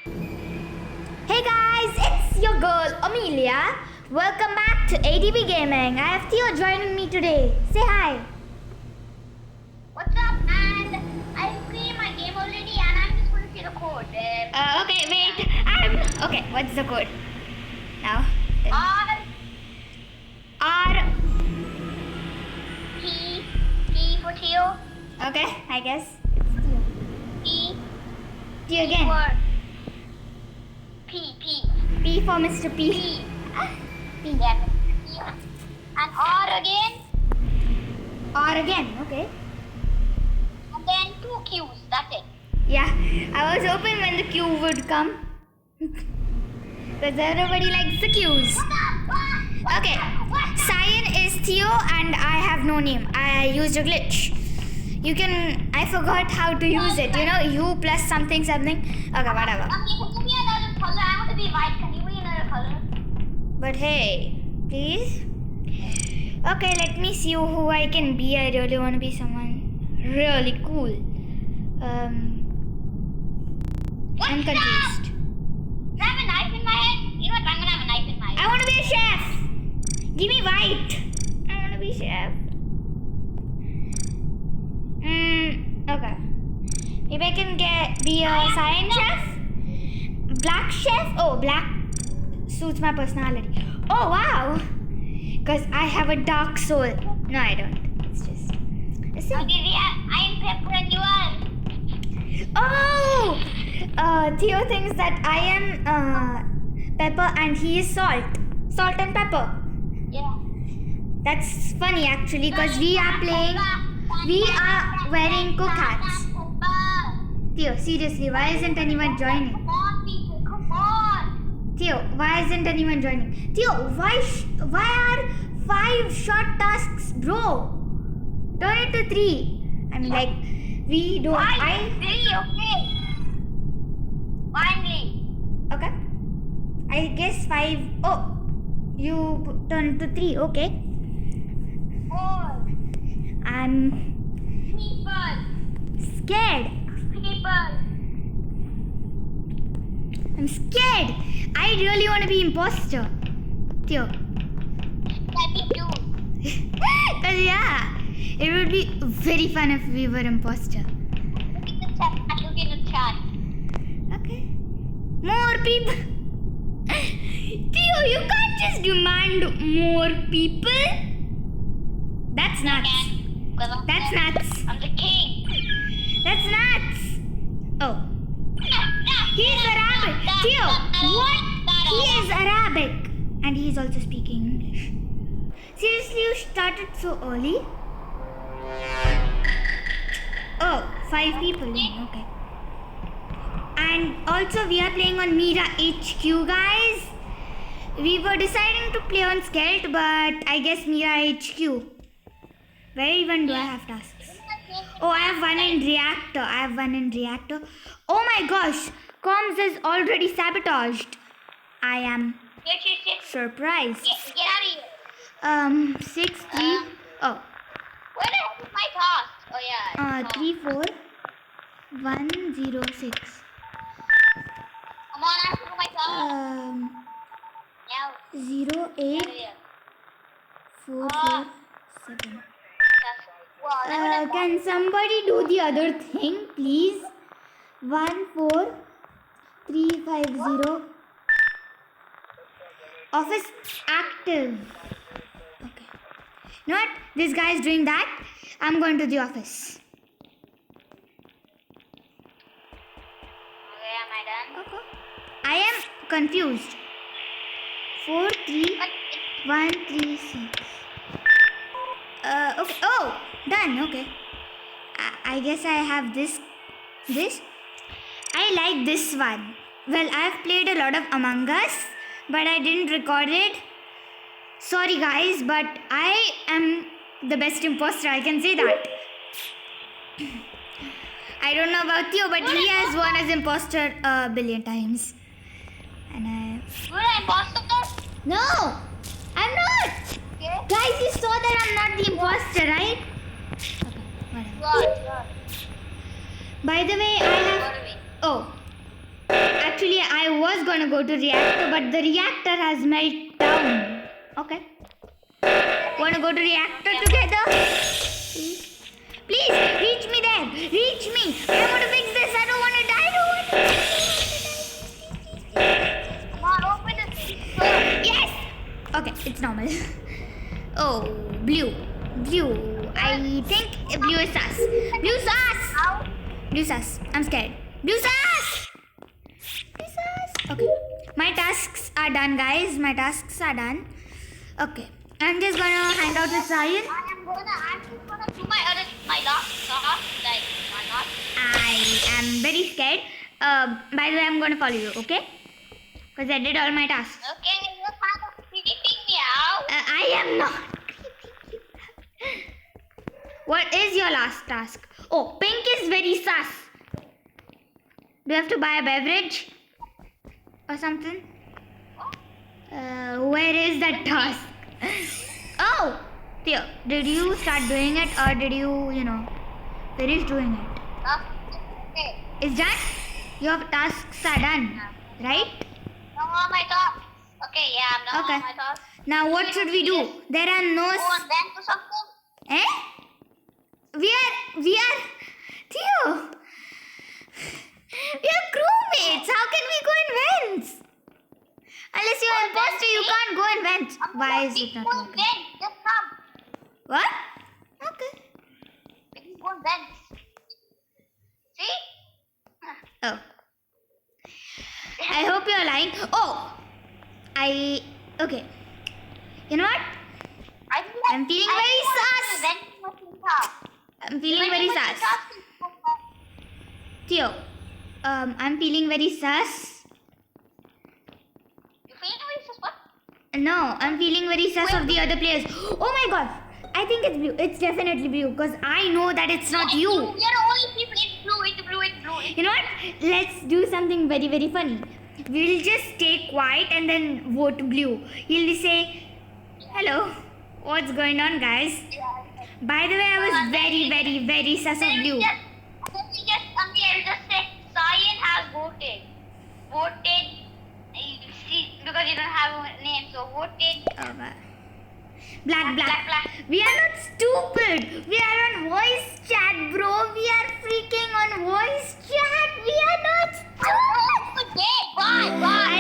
Hey guys, it's your girl Amelia. Welcome back to ADB Gaming. I have Theo joining me today. Say hi. What's up? And I played my game already, and I'm just going to see the code. Okay, wait. Okay, what's the code? Now. R. P for Theo. Okay, I guess. P. Theo again. For P. P for Mr. P. P. Yes. P. And R again. R again, okay. And then 2 Qs. That's it. Yeah, I was hoping when the Q would come. Because everybody likes the Qs. Okay, Cyan is Theo and I have no name. I used a glitch. I forgot how to use it. You know, U plus something. Okay, whatever. Can you give me another color? I want to be white. Can you give me another color? But hey, please. Okay, let me see who I can be. I really want to be someone really cool. I'm confused. Do I have a knife in my head? You know what? I'm going to have a knife in my head. I want to be a chef. Give me white. I want to be chef. Okay. Maybe I can be a Cyan chef. Black chef. Oh, black suits my personality. Oh wow. Because I have a dark soul. No, I don't. It's just a thing. Okay, I am Pepper and you are. Oh! Theo thinks that I am pepper and he is salt. Salt and pepper. Yeah. That's funny actually because we are wearing cook hats. Theo, seriously, why isn't anyone joining? Come on, people, come on. Theo, why isn't anyone joining? Theo, why are 5 short tasks, bro? Turn it to 3. I mean, like, we don't. Okay. Finally. Okay. I guess 5. Oh, you turn to 3. Okay. 4. I'm People. scared. I'm scared. I really want to be imposter. Theo. Let me do. Because yeah, it would be very fun if we were imposter. Look in the chat. Okay. More people. Theo, you can't just demand more people. That's nuts. That's nuts. I'm the king. That's nuts. Oh. He's Arabic. Theo, what? He is Arabic. And he is also speaking English. Seriously, you started so early? Oh, 5 people. Okay. And also we are playing on Mira HQ, guys. We were deciding to play on Skelt, but I guess Mira HQ. Where even do I have tasks? Oh, I have one in reactor. Oh my gosh, comms is already sabotaged. I am surprised. Get out of here. 6 3. Oh. Where the heck is my task? Oh yeah. 3 4 1 0 6. Come on, I have to do my task. Now. 0 8 4 4 7. Can somebody do the other thing, please? 1 4 3 5 0. Office active. Okay. You know what? This guy is doing that. I'm going to the office. Okay, am I done? Okay. I am confused. 4 3 1 3 6. Okay. Oh, done. Okay. I guess I have this. I like this one. Well, I have played a lot of Among Us, but I didn't record it. Sorry, guys, but I am the best imposter. I can say that. I don't know about you, but he has won as imposter a billion times. And You're an imposter? No, I'm not. Okay. Guys, you saw that I'm not the imposter, right? Okay, whatever. Good. By the way, I have... Oh. Actually, I was gonna go to reactor, but the reactor has melted down. Okay. Wanna go to reactor together? Please, reach me there. Reach me. I want to fix this. I don't want to die. I don't want to die. Come on, open the door. Yes. Okay, it's normal. Oh, blue. Blue. I think blue is sus. Blue sus. How? Blue sus. I'm scared. Blue sus. Blue sus. Okay. My tasks are done, guys. My tasks are done. Okay. I'm just gonna hang out with Zion. I'm just gonna do my last task, like my last. I am very scared. By the way, I'm gonna follow you, okay? Because I did all my tasks. Okay, you're kind of creeping me out. I am not. What is your last task? Oh, pink is very sus. Do you have to buy a beverage? Or something? Where is that task? Oh! Theo, did you start doing it or did you finish doing it? Okay. Is that? Your tasks are done, right? No more my task. Okay, yeah, I'm done Okay. with my task. Now what should we do? There are no... Go on then to something. Eh? We are... Theo! We are crewmates! How can we go in vents? Unless you're an imposter, you can't go in vents. Why is it not working? Then, just come. What? Okay. Please go on then. See? Oh. I hope you're lying. Oh! Okay. You know what? I'm feeling very sus. I'm feeling very sus. Theo, I'm feeling very sus. You feel very sus what? No, I'm feeling very sus of the other players. Oh my god. I think it's blue. It's definitely blue because I know that it's not you. We are the only people. It's blue. You know what? Let's do something very, very funny. We'll just stay quiet and then vote blue. He'll say, hello, what's going on, guys? By the way, I was very, very, very sus of blue. I'll just say, Cyan has voted. See, because you don't have a name, so voted. Black. We are not stupid. We are on voice chat, bro. We are freaking on voice chat. We are not stupid. Bye. I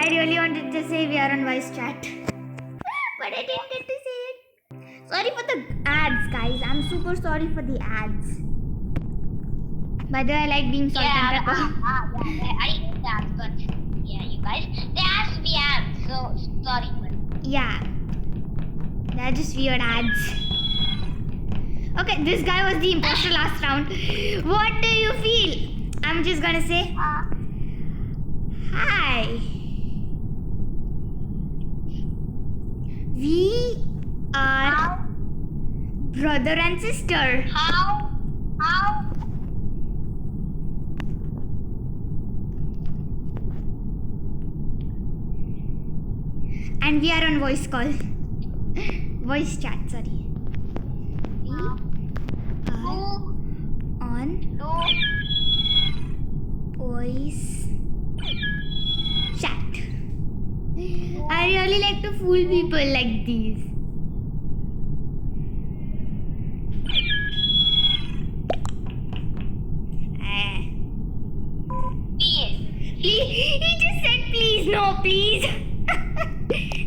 really wanted to say we are on voice chat. But I didn't get to say it. Sorry for the ads, guys. I'm super sorry for the ads. By the way, I like being salt and pepper. I hate that, but yeah, you guys, they has to be ads, so sorry. Yeah. They're just weird ads. Okay, this guy was the imposter last round. What do you feel? I'm just gonna say hi. We are brother and sister. How? And we are on voice call. Voice chat, sorry. We are on voice chat. I really like to fool people like these. Please. He just said please. No, please.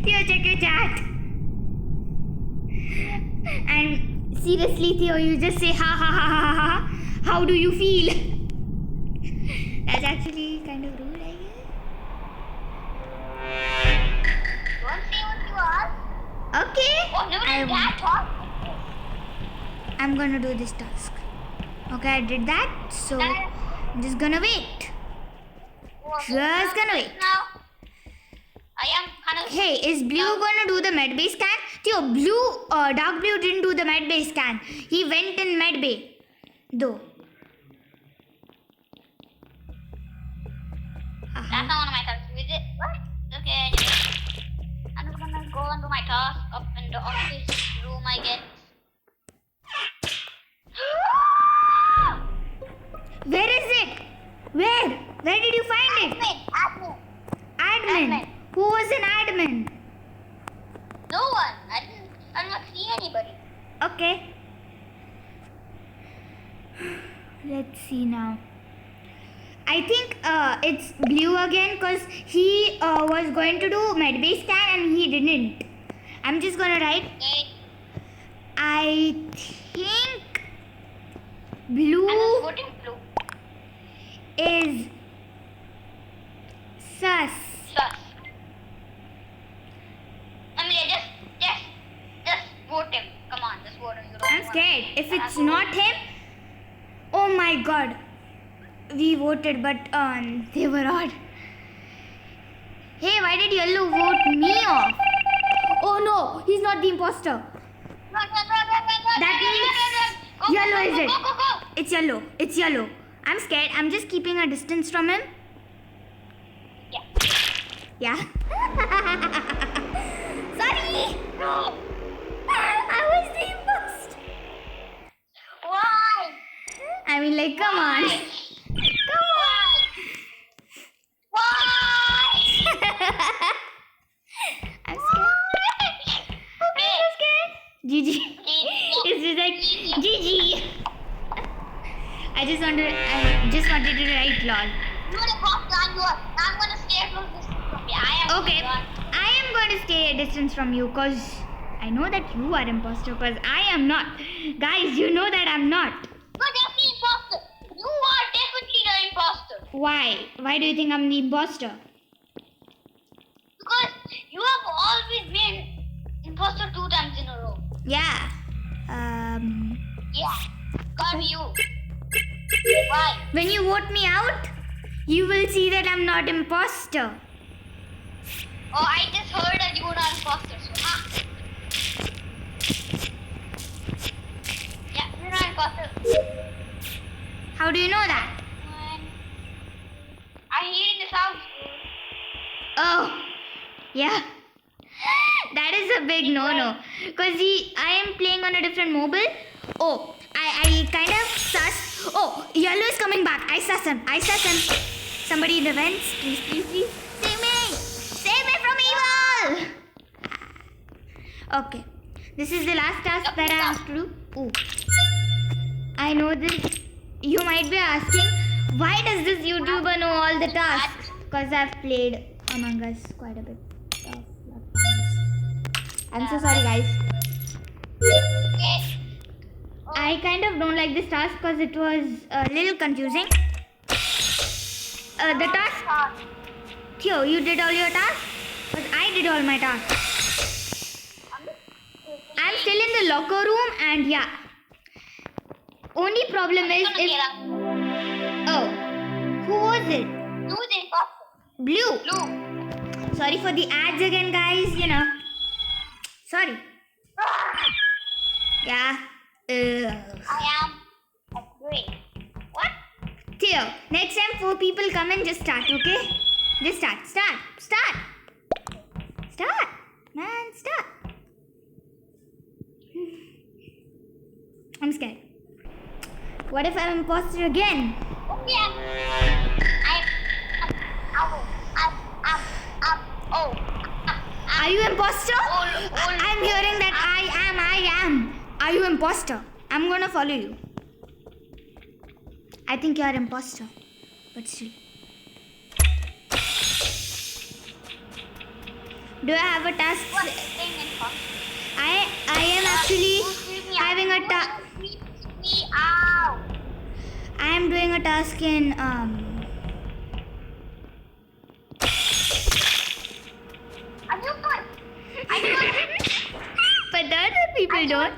Theo, check your chat. And seriously, Theo, you just say ha ha ha ha ha. How do you feel? That's actually kind of rude, I guess. Don't say what you are. Okay. Oh, never did that talk. I'm gonna do this task. Okay, I did that. So I'm just gonna wait. Just gonna wait. Now, I am kind of. Hey, is blue gonna do the med bay scan? Theo, dark blue didn't do the med bay scan. He went in med bay, though. That's not one of my tasks. Is it? What? Okay, anyway. I'm gonna go and do my task up in the office room, I guess. Where is it? Where Where did you find it? Admin. Admin. Who was an admin? No one. I did not see anybody. Okay. Let's see now. I think it's Blue again because he was going to do medbay scan and he didn't. I'm just gonna write. Okay. I think Blue I'm voting blue. is sus. Sus. I mean, just vote him. Come on, just vote him. You don't I'm want- scared. If it's not him, oh my god. We voted, but they were odd. Hey, why did Yellow vote me off? Oh no, he's not the imposter. Run. That means Go, Yellow go, is go, it. Go, go, go. It's Yellow. It's Yellow. I'm scared. I'm just keeping a distance from him. Yeah. Yeah. Sorry. No. I was the imposter. Why? I mean, like, come on. Why? Come on. Why? I'm scared. I'm so scared. GG. It's just like GG. I just wanted to write lol. You're the boss, I'm gonna stay close distance from you. Okay, I am going to stay a distance from you because I know that you are imposter because I am not. Guys, you know that I'm not. You're definitely imposter. You are definitely the imposter. Why? Why do you think I'm the imposter? Because you have always been imposter 2 times in a row. Yeah. Yeah. Can't be you. Why? When you vote me out, you will see that I'm not imposter. Oh, I just heard that you were not imposter. So, yeah, you're not imposter. How do you know that? I hear the sounds. Oh, yeah. That is a big no-no. Because I am playing on a different mobile. Oh, I kind of sus. Oh, Yellow is coming back. I sus him. Somebody in the vents. Please. Save me. Save me from evil. Okay. This is the last task that I have to do. Oh. I know this. You might be asking, why does this YouTuber know all the tasks? Because I've played Among Us quite a bit. I'm so sorry, guys. Okay. I kind of don't like this task because it was a little confusing. The task. Theo, you did all your tasks? Because I did all my tasks. I'm still in the locker room and yeah. Only problem is if... Oh. Who was it? Who's the imposter? Blue. Blue. Sorry for the ads again, guys. You know. Sorry. Yeah. I am a green. What? Theo, next time 4 people come and just start, okay? Just start. Man, start. I'm scared. What if I'm imposter again? Okay. Are you imposter? Oh. I'm hearing that I am. Are you imposter? I'm gonna follow you. I think you are imposter. But still. Do I have a task? What is saying imposter? I am actually having a task. Me out. I am doing a task in I knew it. But the other people don't.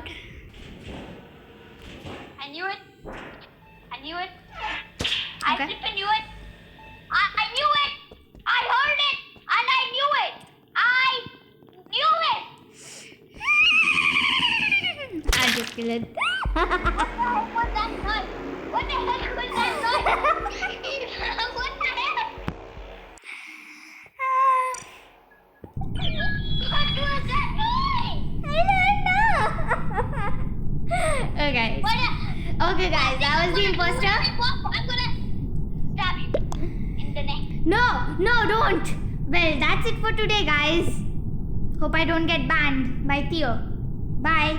I knew it. Okay. I flippin' knew it. I knew it. I heard it. And I knew it. I'll just kill it. What the heck was that noise? What the heck was that noise? What the heck? What was that noise? I don't know. Okay. What Okay, guys, that was the imposter. I'm gonna stab you in No, don't. Well, that's it for today, guys. Hope I don't get banned by Theo. Bye.